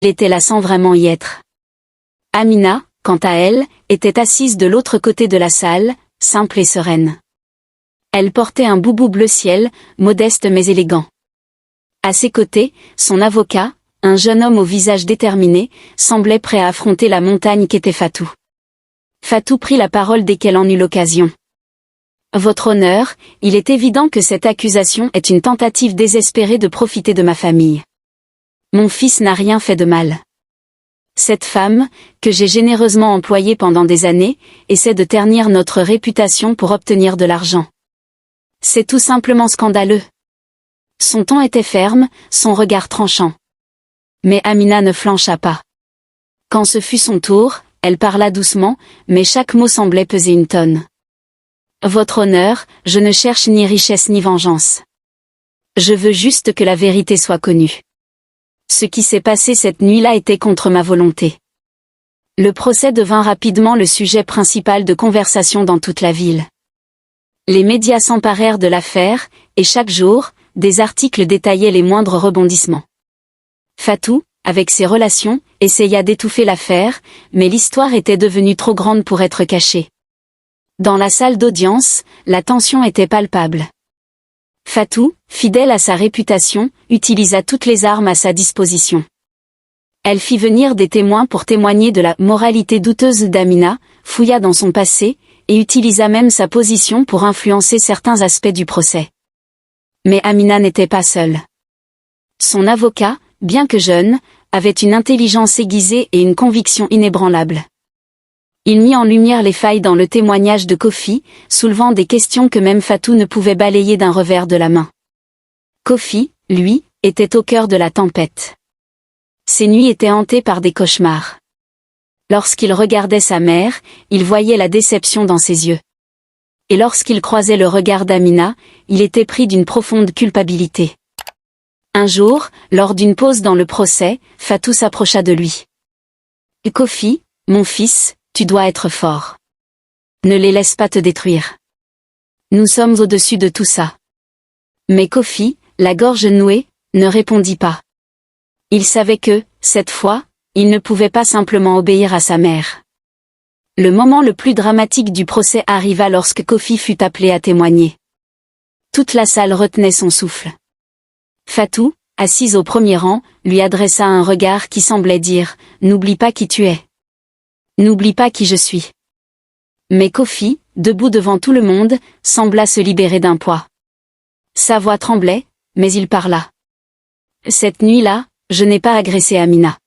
était là sans vraiment y être. Amina, quant à elle, était assise de l'autre côté de la salle, simple et sereine. Elle portait un boubou bleu ciel, modeste mais élégant. À ses côtés, son avocat, un jeune homme au visage déterminé, semblait prêt à affronter la montagne qu'était Fatou. Fatou prit la parole dès qu'elle en eut l'occasion. « Votre honneur, il est évident que cette accusation est une tentative désespérée de profiter de ma famille. Mon fils n'a rien fait de mal. Cette femme, que j'ai généreusement employée pendant des années, essaie de ternir notre réputation pour obtenir de l'argent. C'est tout simplement scandaleux. » Son ton était ferme, son regard tranchant. Mais Amina ne flancha pas. Quand ce fut son tour, elle parla doucement, mais chaque mot semblait peser une tonne. « Votre honneur, je ne cherche ni richesse ni vengeance. Je veux juste que la vérité soit connue. Ce qui s'est passé cette nuit-là était contre ma volonté. » Le procès devint rapidement le sujet principal de conversation dans toute la ville. Les médias s'emparèrent de l'affaire, et chaque jour, des articles détaillaient les moindres rebondissements. Fatou, avec ses relations, essaya d'étouffer l'affaire, mais l'histoire était devenue trop grande pour être cachée. Dans la salle d'audience, la tension était palpable. Fatou, fidèle à sa réputation, utilisa toutes les armes à sa disposition. Elle fit venir des témoins pour témoigner de la moralité douteuse d'Amina, fouilla dans son passé, et utilisa même sa position pour influencer certains aspects du procès. Mais Amina n'était pas seule. Son avocat, bien que jeune, avait une intelligence aiguisée et une conviction inébranlable. Il mit en lumière les failles dans le témoignage de Kofi, soulevant des questions que même Fatou ne pouvait balayer d'un revers de la main. Kofi, lui, était au cœur de la tempête. Ses nuits étaient hantées par des cauchemars. Lorsqu'il regardait sa mère, il voyait la déception dans ses yeux. Et lorsqu'il croisait le regard d'Amina, il était pris d'une profonde culpabilité. Un jour, lors d'une pause dans le procès, Fatou s'approcha de lui. « Kofi, mon fils, tu dois être fort. Ne les laisse pas te détruire. Nous sommes au-dessus de tout ça. » Mais Kofi, la gorge nouée, ne répondit pas. Il savait que, cette fois, il ne pouvait pas simplement obéir à sa mère. Le moment le plus dramatique du procès arriva lorsque Kofi fut appelé à témoigner. Toute la salle retenait son souffle. Fatou, assise au premier rang, lui adressa un regard qui semblait dire « N'oublie pas qui tu es. N'oublie pas qui je suis. » Mais Kofi, debout devant tout le monde, sembla se libérer d'un poids. Sa voix tremblait, mais il parla. « Cette nuit-là, je n'ai pas agressé Amina.